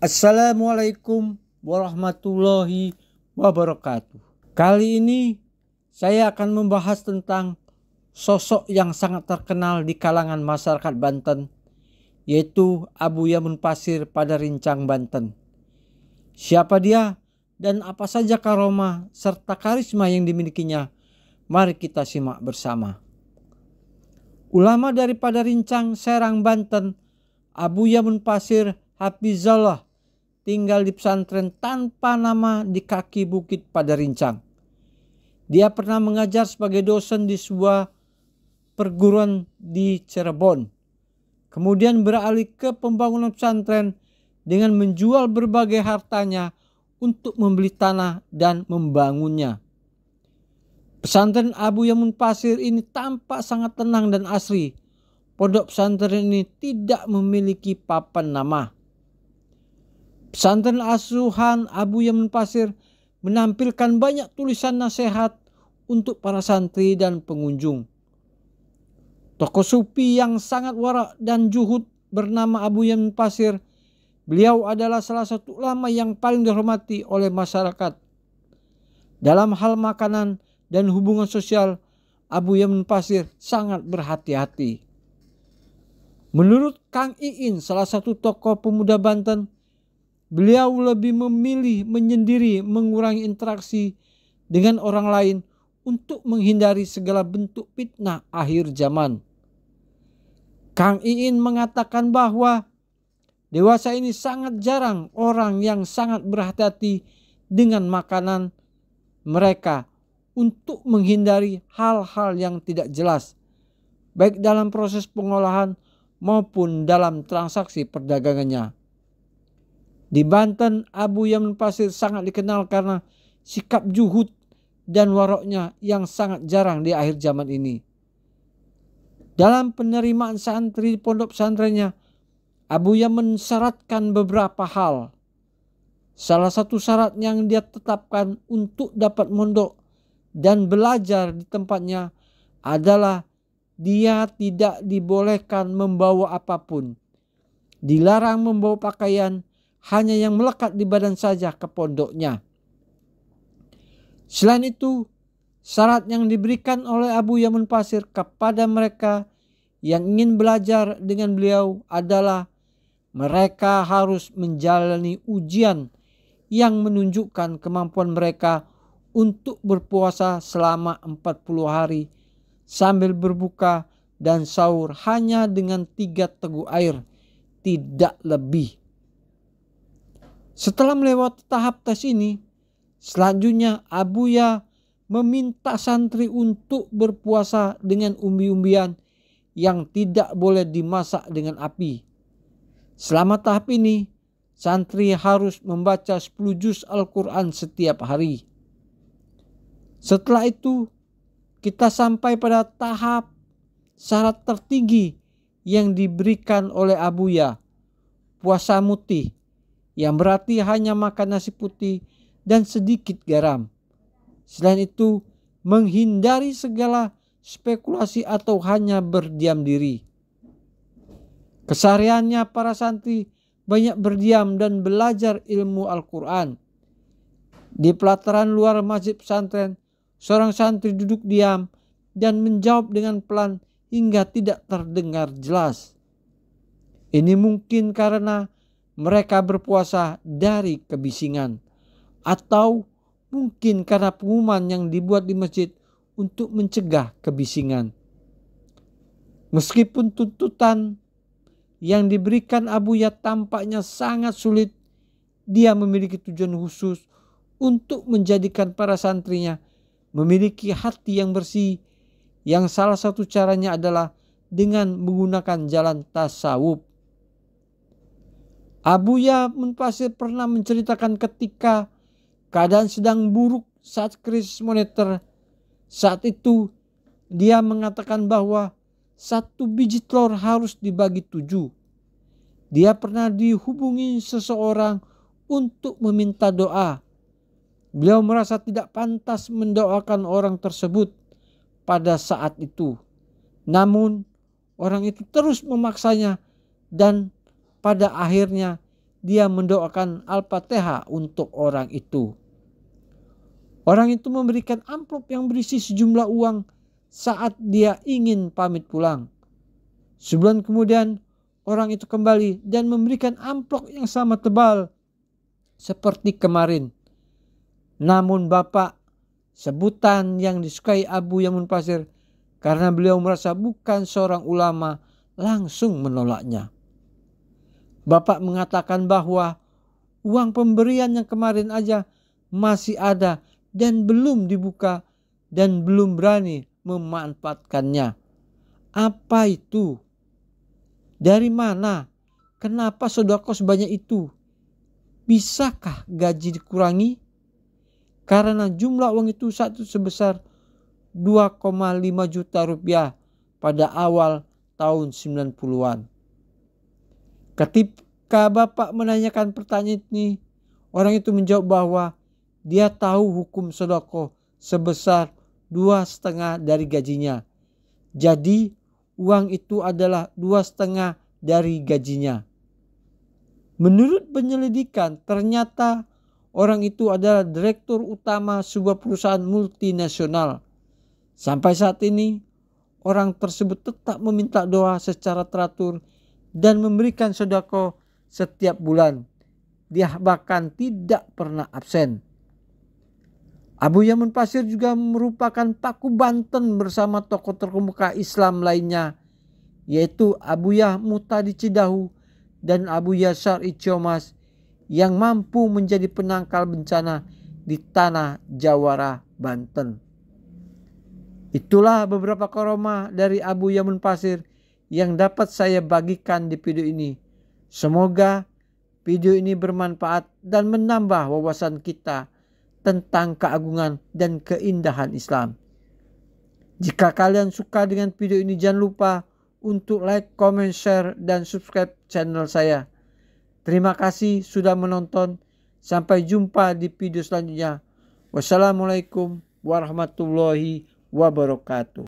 Assalamualaikum warahmatullahi wabarakatuh. Kali ini saya akan membahas tentang sosok yang sangat terkenal di kalangan masyarakat Banten, yaitu Abu Yamun Pasir pada Rincang, Banten. Siapa dia dan apa saja karomah serta karisma yang dimilikinya? Mari kita simak bersama. Ulama daripada Rincang, Serang, Banten, Abu Yamun Pasir Hafizallah tinggal di pesantren tanpa nama di kaki bukit pada Rincang. Dia pernah mengajar sebagai dosen di sebuah perguruan di Cirebon. Kemudian beralih ke pembangunan pesantren dengan menjual berbagai hartanya untuk membeli tanah dan membangunnya. Pesantren Abu Yamun Pasir ini tampak sangat tenang dan asri. Pondok pesantren ini tidak memiliki papan nama. Pesantren asuhan Abu Yamun Pasir menampilkan banyak tulisan nasihat untuk para santri dan pengunjung. Tokoh sufi yang sangat warak dan zuhud bernama Abu Yamun Pasir. Beliau adalah salah satu ulama yang paling dihormati oleh masyarakat. Dalam hal makanan dan hubungan sosial, Abu Yamun Pasir sangat berhati-hati. Menurut Kang Iin, salah satu tokoh pemuda Banten, beliau lebih memilih menyendiri, mengurangi interaksi dengan orang lain untuk menghindari segala bentuk fitnah akhir zaman. Kang Iin mengatakan bahwa dewasa ini sangat jarang orang yang sangat berhati-hati dengan makanan mereka untuk menghindari hal-hal yang tidak jelas, baik dalam proses pengolahan maupun dalam transaksi perdagangannya. Di Banten, Abu Yamun Pasir sangat dikenal karena sikap zuhud dan waroknya yang sangat jarang di akhir zaman ini. Dalam penerimaan santri di pondok pesantrennya, Abu Yamun mensyaratkan beberapa hal. Salah satu syarat yang dia tetapkan untuk dapat mondok dan belajar di tempatnya adalah dia tidak dibolehkan membawa apapun. Dilarang membawa pakaian, hanya yang melekat di badan saja ke pondoknya. Selain itu, syarat yang diberikan oleh Abu Yamun Pasir kepada mereka yang ingin belajar dengan beliau adalah mereka harus menjalani ujian yang menunjukkan kemampuan mereka untuk berpuasa selama 40 hari sambil berbuka dan sahur hanya dengan 3 teguk air, tidak lebih. Setelah melewati tahap tes ini, selanjutnya Abuya meminta santri untuk berpuasa dengan umbi-umbian yang tidak boleh dimasak dengan api. Selama tahap ini, santri harus membaca 10 juz Al-Quran setiap hari. Setelah itu, kita sampai pada tahap syarat tertinggi yang diberikan oleh Abuya, puasa mutih, yang berarti hanya makan nasi putih dan sedikit garam. Selain itu, menghindari segala spekulasi atau hanya berdiam diri. Kesehariannya para santri banyak berdiam dan belajar ilmu Al-Quran. Di pelataran luar masjid pesantren, seorang santri duduk diam dan menjawab dengan pelan hingga tidak terdengar jelas. Ini mungkin karena mereka berpuasa dari kebisingan, atau mungkin karena pengumuman yang dibuat di masjid untuk mencegah kebisingan. Meskipun tuntutan yang diberikan Abuya tampaknya sangat sulit, dia memiliki tujuan khusus untuk menjadikan para santrinya memiliki hati yang bersih, yang salah satu caranya adalah dengan menggunakan jalan tasawuf. Abu Yamun Pasir pernah menceritakan ketika keadaan sedang buruk saat krisis moneter. Saat itu dia mengatakan bahwa 1 biji telur harus dibagi 7. Dia pernah dihubungi seseorang untuk meminta doa. Beliau merasa tidak pantas mendoakan orang tersebut pada saat itu. Namun orang itu terus memaksanya dan pada akhirnya dia mendoakan Al-Fatihah untuk orang itu. Orang itu memberikan amplop yang berisi sejumlah uang saat dia ingin pamit pulang. Sebulan kemudian orang itu kembali dan memberikan amplop yang sama tebal seperti kemarin. Namun Bapak, sebutan yang disukai Abu Yamun Pasir karena beliau merasa bukan seorang ulama, langsung menolaknya. Bapak mengatakan bahwa uang pemberian yang kemarin aja masih ada dan belum dibuka dan belum berani memanfaatkannya. Apa itu? Dari mana? Kenapa sedekah sebanyak itu? Bisakah gaji dikurangi? Karena jumlah uang itu satu sebesar 2,5 juta rupiah pada awal tahun 90-an. Ketika Bapak menanyakan pertanyaan ini, orang itu menjawab bahwa dia tahu hukum sedekah sebesar 2,5 dari gajinya. Jadi uang itu adalah 2,5 dari gajinya. Menurut penyelidikan, ternyata orang itu adalah direktur utama sebuah perusahaan multinasional. Sampai saat ini, orang tersebut tetap meminta doa secara teratur dan memberikan sedekah setiap bulan. Dia bahkan tidak pernah absen. Abu Yamun Pasir juga merupakan paku Banten bersama tokoh terkemuka Islam lainnya, yaitu Abu Yah Muhtadi Cidahu dan Abu Yasar Iciomas, yang mampu menjadi penangkal bencana di tanah Jawara, Banten. Itulah beberapa karomah dari Abu Yamun Pasir yang dapat saya bagikan di video ini. Semoga video ini bermanfaat dan menambah wawasan kita tentang keagungan dan keindahan Islam. Jika kalian suka dengan video ini, jangan lupa untuk like, comment, share, dan subscribe channel saya. Terima kasih sudah menonton. Sampai jumpa di video selanjutnya. Wassalamualaikum warahmatullahi wabarakatuh.